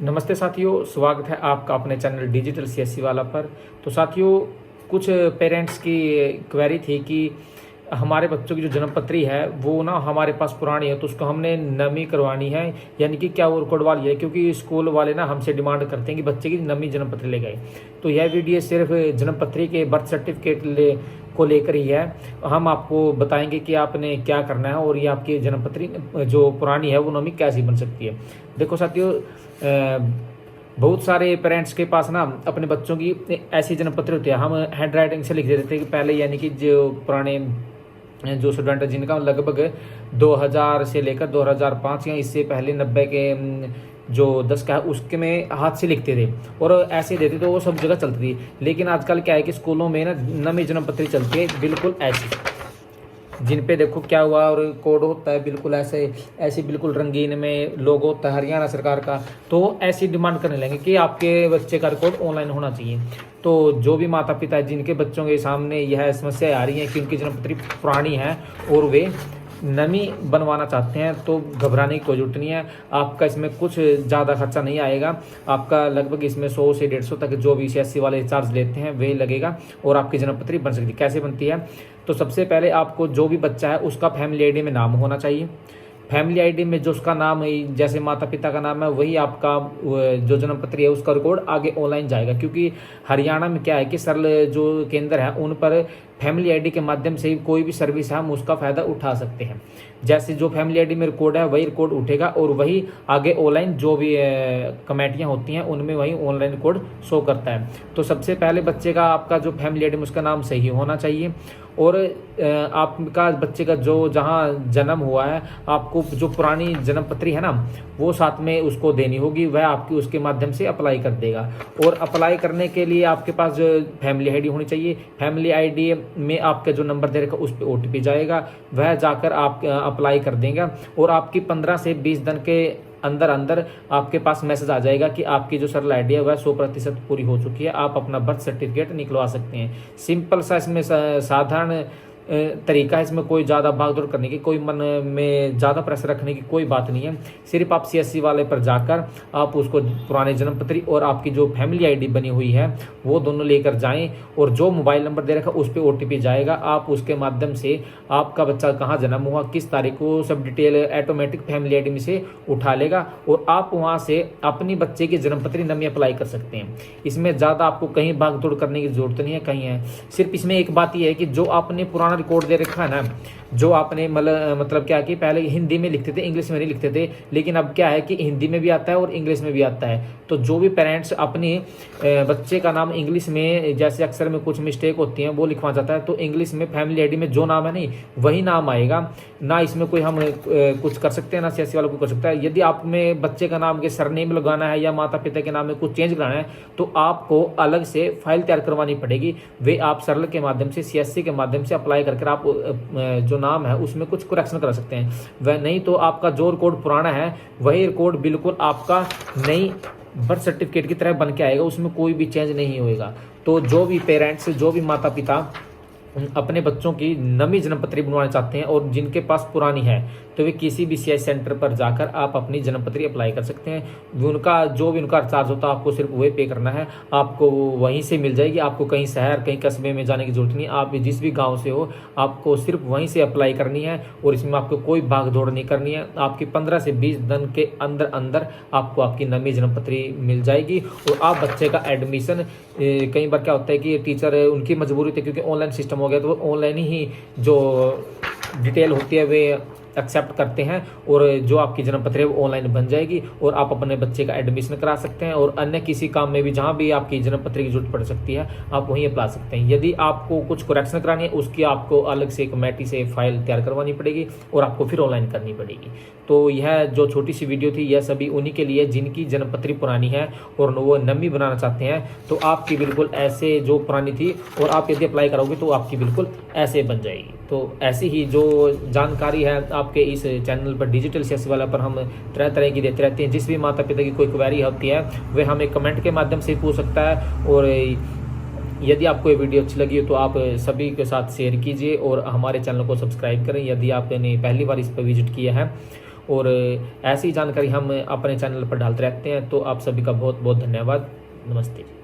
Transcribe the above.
नमस्ते साथियों, स्वागत है आपका अपने चैनल डिजिटल सीएससी वाला पर। तो साथियों, कुछ पेरेंट्स की क्वेरी थी कि हमारे बच्चों की जो जन्मपत्री है वो ना हमारे पास पुरानी है, तो उसको हमने नमी करवानी है, यानी कि क्या वो रिकॉर्ड वाली है, क्योंकि स्कूल वाले ना हमसे डिमांड करते हैं कि बच्चे की नमी जन्मपत्री ले गए। तो यह वीडियो सिर्फ जन्मपत्री के बर्थ सर्टिफिकेट को लेकर ही है। हम आपको बताएंगे कि आपने क्या करना है और ये आपकी जन्मपत्री जो पुरानी है वो नमी कैसी बन सकती है। देखो साथियों, बहुत सारे पेरेंट्स के पास ना अपने बच्चों की ऐसी जन्मपत्री होती है, हम हैंड राइटिंग से लिख देते थे कि पहले, यानी कि जो पुराने जो स्टूडेंट है जिनका लगभग 2000 से लेकर 2005 या इससे पहले 90 के जो 10 का है उसके में हाथ से लिखते थे और ऐसे देते तो वो सब जगह चलती थी। लेकिन आजकल क्या है कि स्कूलों में ना नई जन्मपत्री चलती है बिल्कुल ऐसी, जिन पे देखो क्या हुआ और कोड होता है बिल्कुल ऐसे बिल्कुल रंगीन में लोगो होता है हरियाणा सरकार का। तो ऐसी डिमांड करने लगे कि आपके बच्चे का रिकॉर्ड ऑनलाइन होना चाहिए। तो जो भी माता पिता है जिनके बच्चों के सामने यह समस्या आ रही है कि उनकी जन्मपत्री पुरानी है और वे नमी बनवाना चाहते हैं, तो घबराने की कोई जरूरत नहीं है। आपका इसमें कुछ ज़्यादा खर्चा नहीं आएगा, आपका लगभग इसमें 100 से 150 तक जो भी सीएससी वाले चार्ज लेते हैं वे लगेगा और आपकी जन्मपत्री बन सकती है। कैसे बनती है? तो सबसे पहले आपको जो भी बच्चा है उसका फैमिली आईडी में नाम होना चाहिए। फैमिली आईडी में जो उसका नाम है, जैसे माता पिता का नाम है, वही आपका जो जन्मपत्री है उसका रिकॉर्ड आगे ऑनलाइन जाएगा। क्योंकि हरियाणा में क्या है कि सरल जो केंद्र है उन पर फैमिली आईडी के माध्यम से ही कोई भी सर्विस है हम उसका फ़ायदा उठा सकते हैं। जैसे जो फैमिली आईडी में रिकॉर्ड है वही रिकॉर्ड उठेगा और वही आगे ऑनलाइन जो भी कमेटियाँ होती हैं उनमें वही ऑनलाइन रिकॉर्ड शो करता है। तो सबसे पहले बच्चे का आपका जो फैमिली आईडी में उसका नाम सही होना चाहिए और आपका बच्चे का जो जहाँ जन्म हुआ है आपको जो पुरानी जन्मपत्री है ना वो साथ में उसको देनी होगी, वह आपकी उसके माध्यम से अप्लाई कर देगा। और अप्लाई करने के लिए आपके पास जो फैमिली आईडी होनी चाहिए, फैमिली आईडी में आपका जो नंबर दे रखा उस पर ओटीपी जाएगा, वह जाकर आप अप्लाई कर देंगे और आपकी 15 से 20 दिन के अंदर अंदर आपके पास मैसेज आ जाएगा कि आपकी जो सरल आईडी है वह 100% पूरी हो चुकी है, आप अपना बर्थ सर्टिफिकेट निकलवा सकते हैं। सिंपल सा इसमें साधारण तरीका है, इसमें कोई ज़्यादा भागदौड़ करने की, कोई मन में ज़्यादा प्रेशर रखने की कोई बात नहीं है। सिर्फ आप सीएससी वाले पर जाकर आप उसको पुराने जन्मपत्री और आपकी जो फैमिली आईडी बनी हुई है वो दोनों लेकर जाएं और जो मोबाइल नंबर दे रखा उस पर ओटीपी जाएगा, आप उसके माध्यम से आपका बच्चा कहाँ जन्म हुआ, किस तारीख को, सब डिटेल ऑटोमेटिक फैमिली आईडी में से उठा लेगा और आप वहाँ से अपनी बच्चे की जन्मपत्री नमी अप्लाई कर सकते हैं। इसमें ज़्यादा आपको कहीं भागदौड़ करने की जरूरत नहीं है, कहीं है। सिर्फ इसमें एक बात यह है कि जो आपने पुराना रिकॉर्ड दे रखा है ना, जो आपने मतलब क्या कि पहले हिंदी में लिखते थे, इंग्लिश में नहीं लिखते थे, लेकिन अब क्या है कि हिंदी में भी आता है और इंग्लिश में भी आता है। तो जो भी पेरेंट्स अपने बच्चे का नाम इंग्लिश में, जैसे अक्सर में कुछ मिस्टेक होती हैं वो लिखवा जाता है, तो इंग्लिश में फैमिली आईडी में जो नाम है नहीं वही नाम आएगा ना। इसमें कोई हम कुछ कर सकते हैं ना सीएससी वाला कोई कर सकता है। यदि आप में बच्चे का नाम के सरनेम लगाना है या माता पिता के नाम में कुछ चेंज कराना है तो आपको अलग से फाइल तैयार करवानी पड़ेगी। वे आप सरल के माध्यम से, सीएससी के माध्यम से अप्लाई करके आप जो नाम है उसमें कुछ करेक्शन करा सकते हैं। वह नहीं तो आपका जो रिकॉर्ड पुराना है वही रिकॉर्ड बिल्कुल आपका नई बर्थ सर्टिफिकेट की तरह बन के आएगा, उसमें कोई भी चेंज नहीं होएगा। तो जो भी पेरेंट्स, जो भी माता पिता अपने बच्चों की नवी जन्मपत्री बनवाना चाहते हैं और जिनके पास पुरानी है तो वे किसी भी सीएस सेंटर पर जाकर आप अपनी जन्मपत्री अप्लाई कर सकते हैं। उनका जो भी उनका चार्ज होता है आपको सिर्फ वही पे करना है, आपको वहीं से मिल जाएगी। आपको कहीं शहर, कहीं कस्बे में जाने की जरूरत नहीं। आप जिस भी गांव से हो आपको सिर्फ वहीं से अप्लाई करनी है और इसमें आपको कोई भाग दौड़ नहीं करनी है। आपकी 15 से 20 दिन के अंदर अंदर आपको आपकी नवी जन्मपत्री मिल जाएगी और आप बच्चे का एडमिशन, कई बार क्या होता है कि टीचर उनकी मजबूरी थी क्योंकि ऑनलाइन सिस्टम हो गया तो ऑनलाइन ही जो डिटेल होती है वे एक्सेप्ट करते हैं और जो आपकी जन्मपत्री है वो ऑनलाइन बन जाएगी और आप अपने बच्चे का एडमिशन करा सकते हैं और अन्य किसी काम में भी जहां भी आपकी जन्मपत्री की जरूरत पड़ सकती है आप वहीं अप्लाई सकते हैं। यदि आपको कुछ करेक्शन करानी है उसकी आपको अलग से कमेटी से फाइल तैयार करवानी पड़ेगी और आपको फिर ऑनलाइन करनी पड़ेगी। तो यह जो छोटी सी वीडियो थी यह सभी उन्हीं के लिए जिनकी जन्मपत्री पुरानी है और वो नमी बनाना चाहते हैं। तो आपकी बिल्कुल ऐसे जो पुरानी थी और आप यदि अप्लाई करोगे तो आपकी बिल्कुल ऐसे बन जाएगी। तो ऐसी ही जो जानकारी है आपके इस चैनल पर डिजिटल सीएससी वाला पर हम तरह तरह की देते रहते हैं। जिस भी माता पिता की कोई क्वेरी होती है वह हमें कमेंट के माध्यम से पूछ सकता है और यदि आपको ये वीडियो अच्छी लगी हो तो आप सभी के साथ शेयर कीजिए और हमारे चैनल को सब्सक्राइब करें यदि आपने पहली बार इस पर विजिट किया है। और ऐसी जानकारी हम अपने चैनल पर डालते रहते हैं। तो आप सभी का बहुत बहुत धन्यवाद। नमस्ते।